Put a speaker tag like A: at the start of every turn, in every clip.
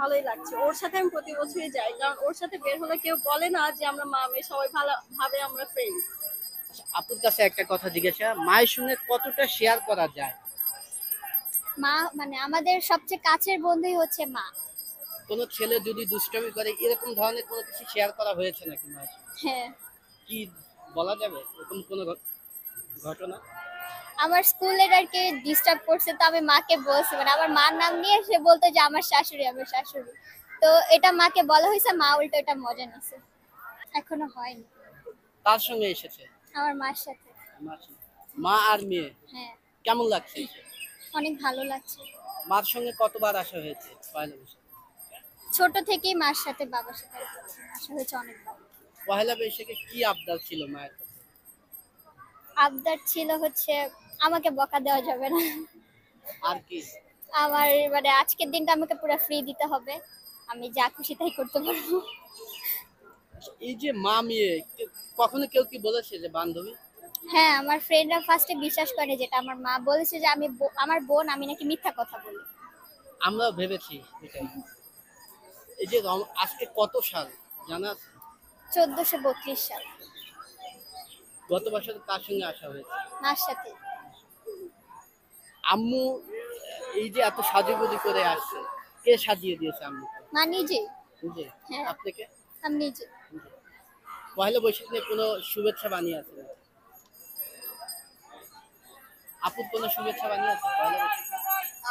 A: ভালোই লাগছে। ওর সাথে আমি প্রতি বছরই যাই, কারণ ওর সাথে বের হলে কেউ বলে না যে আমরা মা মেয়ে, সবাই ভালো ভাবে আমরা ফ্রেন্ড।
B: আচ্ছা, আপুর কাছে একটা কথা জিজ্ঞাসা, মায়ের সঙ্গে কতটা শেয়ার করা যায়?
C: মা মানে আমাদের সবচেয়ে কাছের বন্ধুই হচ্ছে মা।
B: কোনো ছেলে যদি দুষ্টামি করে এরকম ধরনের কোনো কিছু শেয়ার করা হয়েছে নাকি মায়ের সঙ্গে?
C: হ্যাঁ,
B: কি বলা যাবে এরকম কোনো ঘটনা?
C: আমার স্কুল লিডারকে ডিস্টার্ব করছে, তো আমি মাকে বলছি, মানে আমার মার নাম নিয়ে সে বলতো যে আমার শাশুড়ি, আমার শাশুড়ি। তো এটা মাকে বলা হয়েছে, মা উল্টো এটা মজা নিছে। এখনো হয়নি।
B: তার সঙ্গে এসেছে?
C: আমার মার সাথে।
B: মার সঙ্গে। মা আর মেয়ে
C: হ্যাঁ,
B: কেমন লাগছে এসে?
C: অনেক ভালো লাগছে।
B: মার সঙ্গে কতবার আসা হয়েছে পয়লা বৈশাখে?
C: ছোট থেকেই মার সাথে বাবার সাথে আসা হয়েছে অনেকবার।
B: পয়লা বৈশাখে কি আবদার ছিল মায়ের কাছে?
C: আবদার ছিল হচ্ছে আমাকে বকা দেওয়া যাবে না।
B: আর কি?
C: আমার মানে আজকের দিনটা আমাকে পুরো ফ্রি দিতে হবে, আমি যা খুশি তাই করতে পারবো।
B: এই যে মা মেয়ে, কখনো কেউ কি বলেছে যে বান্ধবী?
C: হ্যাঁ, আমার ফ্রেন্ডরা ফার্স্টে বিশ্বাস করে, যেটা আমার মা বলেছে যে আমি আমার বোন, আমি নাকি মিথ্যা কথা বলি।
B: আমরাও ভেবেছি এটাই। এই যে আজকে কত সাল জানা আছে?
C: 1432 সাল।
B: গত বছর কার সঙ্গে আসা হয়েছে?
C: মার সাথে।
B: আম্মু এই যে এত সাজুগুজু করে আসছে, কে সাজিয়ে দিয়েছে আম্মু?
C: মা নিজেই।
B: বুঝে
C: হ্যাঁ,
B: আপনাকে?
C: আমি নিজে।
B: পয়লা বৈশাখ নিয়ে কোনো শুভেচ্ছা বানিয়ে আছে নাকি? আপুর কোনো শুভেচ্ছা বানিয়ে আছে পয়লা বৈশাখে?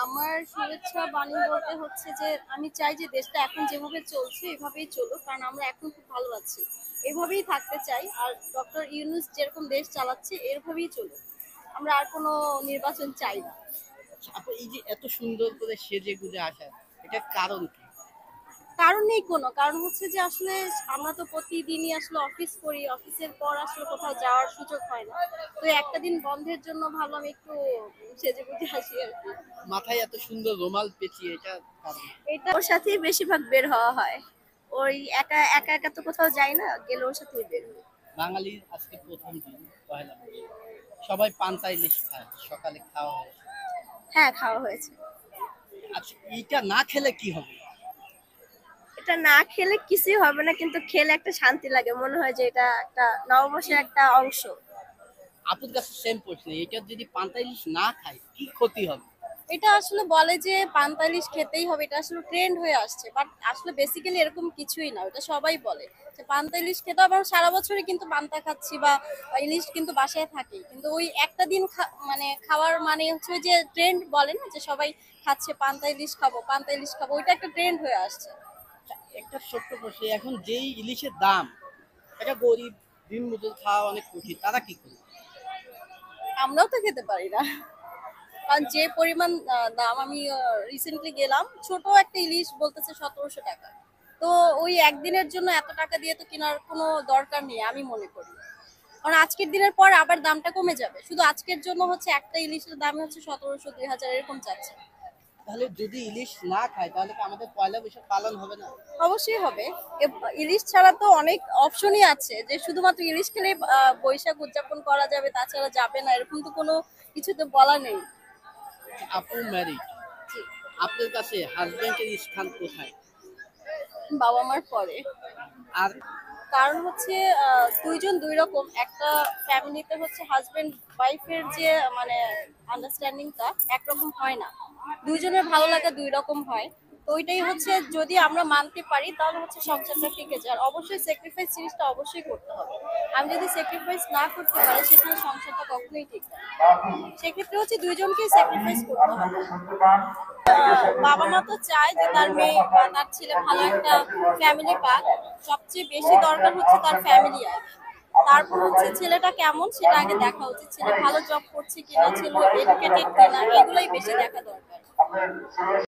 A: আমার শুভেচ্ছা বাণী বলতে হচ্ছে যে আমি চাই যে দেশটা এখন যেভাবে চলছে এভাবেই চলুক, কারণ আমরা এখন খুব ভালো আছি, এভাবেই থাকতে চাই। আর ডক্টর ইউনূস যেরকম দেশ চালাচ্ছে এরভাবেই চলুক, আমরা আর কোনো নির্বাচন চাই না।
B: আচ্ছা, আপু এই যে এত সুন্দর করে সেজে গুজে আসা, এটার কারণ কি?
A: কারণ নেই কোনো, কারণ হচ্ছে যে আসলে আমরা তো প্রতিদিনই আসলে অফিস করি, অফিসের পর আসলে কোথাও যাওয়ার সুযোগ হয় না। তো একটা দিন বন্ধের জন্য ভাবলাম একটু সেজে গুজে আসি আর কি।
B: মাথায় এত সুন্দর রুমাল পেঁচিয়ে, এটা কারণ?
A: এটা ওর সাথেই বেশিরভাগ বের হওয়া হয়। ওই একা একা একা তো কোথাও যাই না, গেলে ওর সাথেই বের হই।
B: বাঙালির আজকে প্রথম দিন পয়লা বৈশাখ, সবাই পান্তা ইলিশ খায়, সকালে খাওয়া হয়।
A: হ্যাঁ, খাওয়া হয়েছে।
B: আচ্ছা, এইটা না খেলে কি হবে?
A: এটা না খেলে কিছুই হবে না, কিন্তু খেলে একটা শান্তি লাগে, মনে হয় যে এটা একটা নববর্ষের একটা অংশ।
B: আপুর কাছে সেম প্রশ্ন, এটা যদি পান্তা ইলিশ না খায় কি ক্ষতি হবে?
A: এটা আসলে বলে যে পান্তা ইলিশ খেতেই হবে, এটা আসলে ট্রেন্ড হয়ে আসছে, বাট আসলে বেসিক্যালি এরকম কিছুই না। এটা সবাই বলে যে পান্তা ইলিশ খেতে হবে, আমরা সারা বছরই কিন্তু পান্তা খাচ্ছি বা ইলিশ কিন্তু বাসায় থাকেই, কিন্তু ওই একটা দিন মানে খাওয়ার মানে হচ্ছে ওই যে ট্রেন্ড বলে না, যে সবাই খাচ্ছে পান্তা ইলিশ খাবো, পান্তা ইলিশ খাবো, ওইটা একটা ট্রেন্ড হয়ে আসছে।
B: একটা ছোট্ট প্রশ্ন, এখন যেই ইলিশের দাম, এটা গরিব দিন মজুর খাওয়া অনেক কঠিন, তারা কি করবে?
A: আমরাও তো খেতে পারি না, কারণ যে পরিমাণ দাম। আমি রিসেন্টলি গেলাম, ছোট একটা ইলিশ বলতেছে 1700 টাকা। তো ওই একদিনের জন্য এত টাকা দিয়ে তো কেনার কোনো দরকার নেই আমি মনে করি, কারণ আজকের দিনের পর আবার দামটা কমে যাবে। শুধু আজকের জন্য হচ্ছে একটা ইলিশের দাম হচ্ছে 1700 2000 এরকম যাচ্ছে।
B: তাহলে যদি ইলিশ না খায় তাহলে কি আমাদের পয়লা বৈশাখ পালন হবে না?
A: অবশ্যই হবে। ইলিশ ছাড়া তো অনেক অপশনই আছে, যে শুধুমাত্র ইলিশ খেলেই বৈশাখ উদযাপন করা যাবে, তাছাড়া যাবে না এরকম তো কোনো কিছু তো বলা নেই।
B: আপু ম্যারিড, আপনার কাছে হাজবেন্ডের স্থান কোথায়?
A: বাবা মার পরে।
B: আর
A: কারণ হচ্ছে দুইজন দুই রকম। একটা ফ্যামিলিতে হচ্ছে হাজবেন্ড ওয়াইফের যে মানে আন্ডারস্ট্যান্ডিংটা একরকম হয় না, দুইজনের ভালো লাগা দুই রকম হয়। তো ওইটাই হচ্ছে, যদি আমরা মানতে পারি তাহলে হচ্ছে সংসারটা টিকে যায়। আর অবশ্যই স্যাক্রিফাইস জিনিসটা অবশ্যই করতে হবে। আমি যদি স্যাক্রিফাইস না করতে পারি সেখানে সংসারটা কখনোই ঠিক না। সেক্ষেত্রে হচ্ছে দুইজনকেই স্যাক্রিফাইস করতে হবে। বাবা মা তো চায় যে তার মেয়ে বা তার ছেলে ভালো একটা ফ্যামিলি পাক। সবচেয়ে বেশি দরকার হচ্ছে তার ফ্যামিলি আগে, তারপর হচ্ছে ছেলেটা কেমন সেটা আগে দেখা উচিত। ছেলে ভালো জব করছে কিনা, ছেলে এডুকেটেড কিনা, এগুলোই বেশি দেখা দরকার।